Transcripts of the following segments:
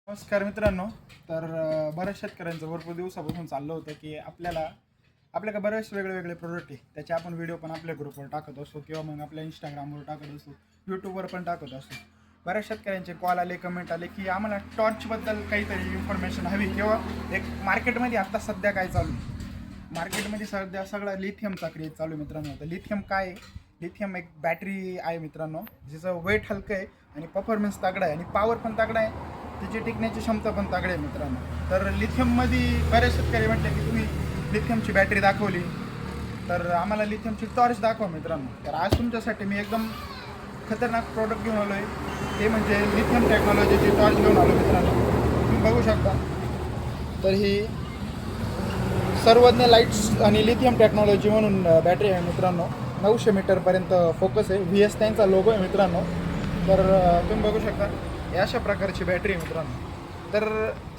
नमस्कार मित्रांनो. तर बऱ्याच शेतकऱ्यांचं भरपूर दिवसापासून चाललं होतं की आपल्याकडे बरेच वेगळे प्रोडक्ट आहे, त्याचे आपण व्हिडिओ पण आपल्या ग्रुपवर टाकत असतो किंवा मग आपल्या इंस्टाग्रामवर टाकत असतो, यूट्यूबवर पण टाकत असतो. बऱ्याच शेतकऱ्यांचे कॉल आले, कमेंट आले की आम्हाला टॉर्चबद्दल काहीतरी इन्फॉर्मेशन हवी किंवा एक मार्केटमध्ये आत्ता सध्या काय चालू आहे. मार्केटमध्ये सध्या सगळा लिथियमचा क्रेज चालू आहे मित्रांनो. तर लिथियम काय आहे? लिथियम एक बॅटरी आहे मित्रांनो, जिचं वेट हलकं आहे आणि परफॉर्मन्स तगडा आहे आणि पॉवर पण तगडा आहे, त्याची टिकण्याची क्षमता पण तगडी आहे मित्रांनो. तर लिथियममध्ये बरेच शेतकरी म्हटले की तुम्ही लिथियमची बॅटरी दाखवली, तर आम्हाला लिथियमची टॉर्च दाखवा मित्रांनो. तर आज तुमच्यासाठी मी एकदम खतरनाक प्रोडक्ट घेऊन आलो आहे, ते म्हणजे लिथियम टेक्नॉलॉजीची टॉर्च घेऊन आलो मित्रांनो. तुम्ही बघू शकता. तर ही सर्वज्ञ लाईट्स आणि लिथियम टेक्नॉलॉजी म्हणून बॅटरी आहे मित्रांनो. 900 मीटरपर्यंत फोकस आहे. VS त्यांचा लोगो आहे मित्रांनो. तर तुम्ही बघू शकता अशा प्रकारची बॅटरी आहे मित्रांनो. तर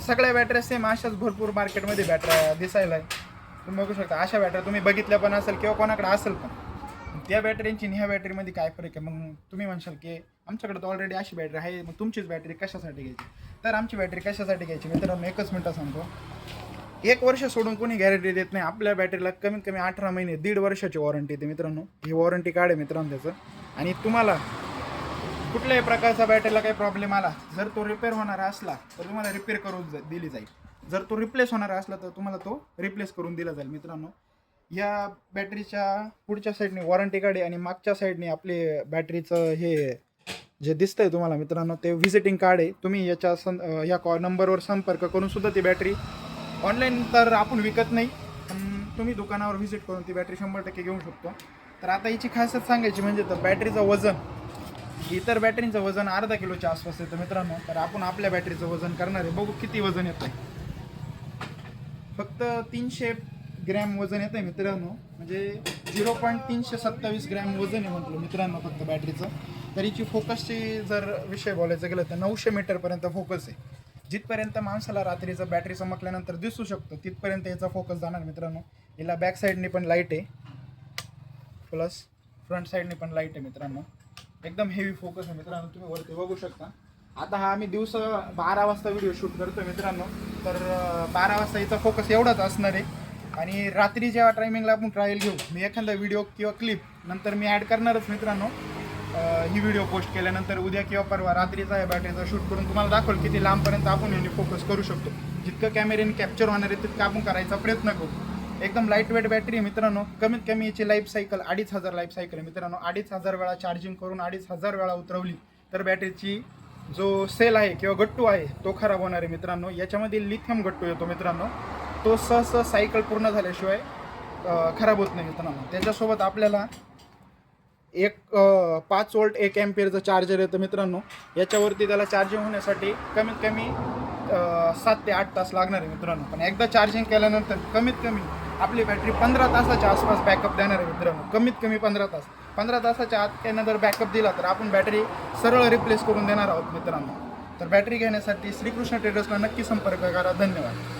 सगळ्या बॅटऱ्या सेम अशाच भरपूर मार्केटमध्ये बॅटऱ्या दिसायला आहे. तुम्ही बघू शकता अशा बॅटऱ्या तुम्ही बघितल्या पण असेल किंवा कोणाकडे असेल पण. त्या बॅटरींची आणि ह्या बॅटरीमध्ये काय फरक आहे? मग तुम्ही म्हणशाल की आमच्याकडे तर ऑलरेडी अशी बॅटरी आहे, मग तुमचीच बॅटरी कशासाठी घ्यायची? तर आमची बॅटरी कशासाठी घ्यायची मित्रांनो, एकच मिनटं सांगतो. 1 वर्ष सोडून कोणी गॅरंटी देत नाही. आपल्या बॅटरीला कमीत कमी 18 महिने 1.5 वर्षाची वॉरंटी येते मित्रांनो. ही वॉरंटी कार्ड आहे मित्रांनो त्याचं. आणि तुम्हाला कुठल्याही प्रकारचा बॅटरीला काही प्रॉब्लेम आला, जर तो रिपेअर होणारा असला तर तुम्हाला रिपेअर करून दिली जाईल. जर तो रिप्लेस होणारा असला तर तुम्हाला तो रिप्लेस करून दिला जाईल मित्रांनो. या बॅटरीच्या पुढच्या साईडने वॉरंटी कार्ड आहे आणि मागच्या साईडने आपले बॅटरीचं हे जे दिसतंय तुम्हाला मित्रांनो, ते व्हिजिटिंग कार्ड आहे. तुम्ही या नंबरवर संपर्क करून सुद्धा ती बॅटरी ऑनलाईन तर आपण विकत नाही, पण तुम्ही दुकानावर व्हिजिट करून ती बॅटरी 100% घेऊ शकतो. तर आता याची खासियत सांगायची म्हणजे तर बॅटरीचं वजन इतर बॅटरीचं वजन अर्धा किलोच्या आसपास येतं मित्रांनो. तर आपण आपल्या बॅटरीचं वजन करणार आहे, बघू किती वजन येतं आहे. फक्त 300 ग्रॅम वजन येतं आहे मित्रांनो, म्हणजे 0.327 ग्रॅम वजन आहे म्हटलं मित्रांनो फक्त बॅटरीचं. तर हिची फोकसची जर विषय बोलायचं गेलं तर 900 मीटरपर्यंत फोकस आहे. जिथपर्यंत माणसाला रात्रीचं बॅटरी चमकल्यानंतर दिसू शकतं तिथपर्यंत याचा फोकस जाणार मित्रांनो. हिला बॅक साईडने पण लाईट आहे, प्लस फ्रंट साईडने पण लाईट आहे मित्रांनो. एकदम हेवी फोकस आहे मित्रांनो. तुम्ही वरती बघू शकता. आता हा आम्ही 12 वाजता व्हिडिओ शूट करतो मित्रांनो. तर 12 वाजता याचा फोकस एवढाच असणार आहे. आणि रात्री जेव्हा टायमिंगला आपण ट्रायल घेऊ, मी एखादा व्हिडिओ किंवा क्लिप नंतर मी ॲड करणारच मित्रांनो. ही व्हिडिओ पोस्ट केल्यानंतर उद्या किंवा परवा रात्रीचा या बॅटरीचा शूट करून तुम्हाला दाखवलं किती लांबपर्यंत आपण याने फोकस करू शकतो. जितकं कॅमेऱ्याने कॅप्चर होणार आहे तितकं आपण करायचा प्रयत्न करू. एकदम लाईट वेट बॅटरी आहे मित्रांनो. कमीत कमी याची लाईफ सायकल 2500 लाईफ सायकल आहे मित्रांनो. 2500 वेळा चार्जिंग करून 2500 वेळा उतरवली तर बॅटरीची जो सेल आहे किंवा गट्टू आहे तो खराब होणार आहे मित्रांनो. याच्यामध्ये लिथियम गट्टू येतो मित्रांनो. तो सहसा सायकल पूर्ण झाल्याशिवाय खराब होत नाही मित्रांनो. त्याच्यासोबत आपल्याला एक 5 वोल्ट 1 अँपिअरचं चार्जर येतं मित्रांनो. याच्यावरती त्याला चार्जिंग होण्यासाठी कमीत कमी 7 ते 8 तास लागणार आहे मित्रांनो. पण एकदा चार्जिंग केल्यानंतर कमीत कमी आपली बॅटरी 15 तासाच्या आसपास बॅकअप देणार आहे मित्रांनो. कमीत कमी 15 तास. 15 तासाच्या आत त्यांना जर बॅकअप दिला तर आपण बॅटरी सरळ रिप्लेस करून देणार आहोत मित्रांनो. तर बॅटरी घेण्यासाठी श्रीकृष्ण ट्रेडर्सला नक्की संपर्क करा. धन्यवाद.